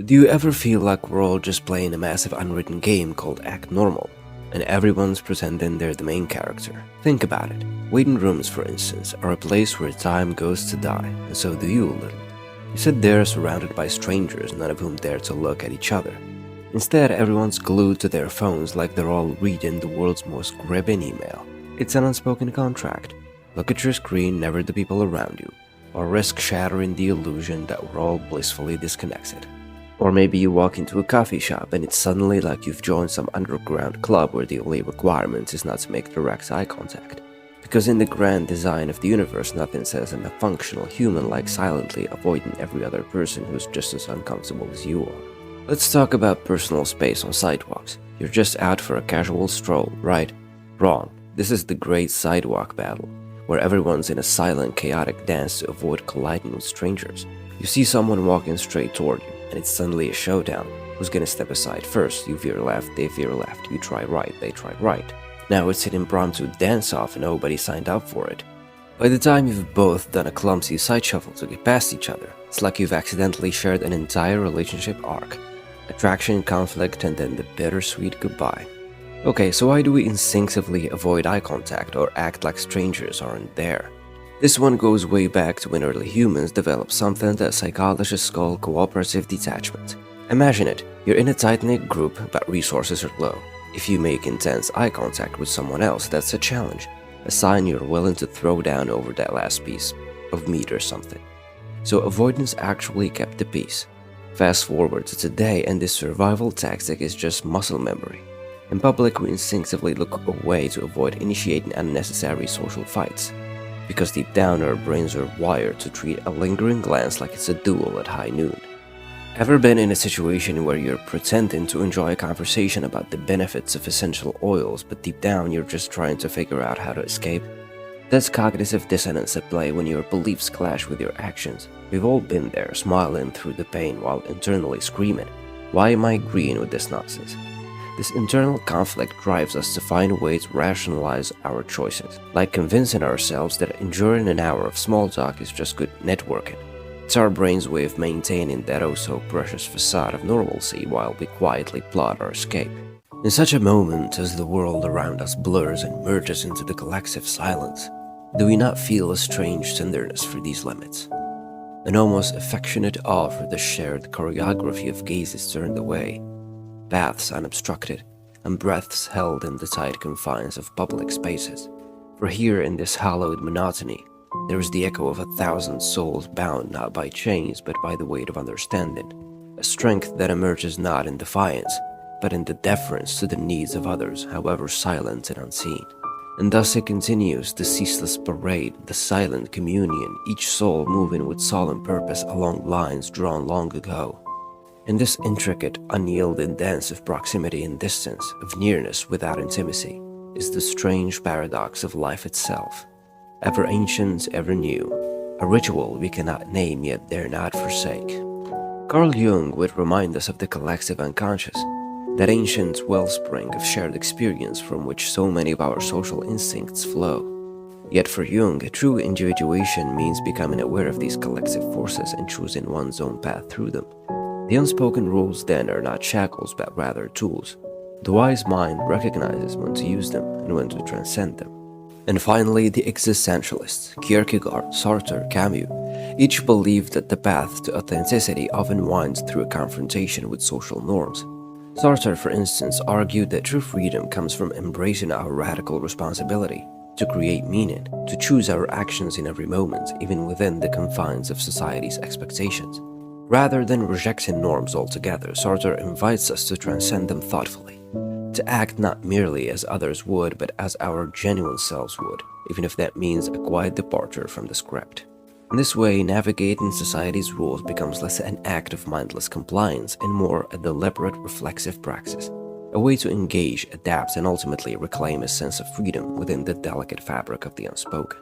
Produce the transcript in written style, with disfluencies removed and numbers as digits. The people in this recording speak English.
Do you ever feel like we're all just playing a massive unwritten game called Act Normal, and everyone's pretending they're the main character? Think about it. Waiting rooms, for instance, are a place where time goes to die, and so do you a little. You sit there surrounded by strangers, none of whom dare to look at each other. Instead, everyone's glued to their phones like they're all reading the world's most gripping email. It's an unspoken contract. Look at your screen, never the people around you, or risk shattering the illusion that we're all blissfully disconnected. Or maybe you walk into a coffee shop and it's suddenly like you've joined some underground club where the only requirement is not to make direct eye contact. Because in the grand design of the universe, nothing says I'm a functional human like silently avoiding every other person who's just as uncomfortable as you are. Let's talk about personal space on sidewalks. You're just out for a casual stroll, right? Wrong. This is the great sidewalk battle, where everyone's in a silent, chaotic dance to avoid colliding with strangers. You see someone walking straight toward you, and it's suddenly a showdown. Who's gonna step aside first? You veer left, they veer left. You try right, they try right. Now it's an impromptu dance-off and nobody signed up for it. By the time you've both done a clumsy side shuffle to get past each other, it's like you've accidentally shared an entire relationship arc. Attraction, conflict, and then the bittersweet goodbye. Okay, so why do we instinctively avoid eye contact or act like strangers aren't there? This one goes way back to when early humans developed something that psychologists call cooperative detachment. Imagine it, you're in a tight-knit group but resources are low. If you make intense eye contact with someone else, that's a challenge, a sign you're willing to throw down over that last piece of meat or something. So avoidance actually kept the peace. Fast forward to today and this survival tactic is just muscle memory. In public, we instinctively look away to avoid initiating unnecessary social fights. Because deep down our brains are wired to treat a lingering glance like it's a duel at high noon. Ever been in a situation where you're pretending to enjoy a conversation about the benefits of essential oils, but deep down you're just trying to figure out how to escape? That's cognitive dissonance at play when your beliefs clash with your actions. We've all been there, smiling through the pain while internally screaming, "Why am I agreeing with this nonsense?" This internal conflict drives us to find a way to rationalize our choices, like convincing ourselves that enduring an hour of small talk is just good networking. It's our brain's way of maintaining that oh-so-precious facade of normalcy while we quietly plot our escape. In such a moment, as the world around us blurs and merges into the collective silence, do we not feel a strange tenderness for these limits? An almost affectionate awe for the shared choreography of gazes turned away, paths unobstructed, and breaths held in the tight confines of public spaces. For here in this hallowed monotony, there is the echo of 1,000 souls bound not by chains but by the weight of understanding, a strength that emerges not in defiance, but in the deference to the needs of others, however silent and unseen. And thus it continues, the ceaseless parade, the silent communion, each soul moving with solemn purpose along lines drawn long ago. In this intricate, unyielding dance of proximity and distance, of nearness without intimacy, is the strange paradox of life itself. Ever ancient, ever new, a ritual we cannot name yet dare not forsake. Carl Jung would remind us of the collective unconscious, that ancient wellspring of shared experience from which so many of our social instincts flow. Yet for Jung, true individuation means becoming aware of these collective forces and choosing one's own path through them. The unspoken rules then are not shackles but rather tools. The wise mind recognizes when to use them and when to transcend them. And finally, the existentialists, Kierkegaard, Sartre, Camus, each believed that the path to authenticity often winds through a confrontation with social norms. Sartre, for instance, argued that true freedom comes from embracing our radical responsibility to create meaning, to choose our actions in every moment, even within the confines of society's expectations. Rather than rejecting norms altogether, Sartre invites us to transcend them thoughtfully, to act not merely as others would, but as our genuine selves would, even if that means a quiet departure from the script. In this way, navigating society's rules becomes less an act of mindless compliance and more a deliberate reflexive praxis, a way to engage, adapt, and ultimately reclaim a sense of freedom within the delicate fabric of the unspoken.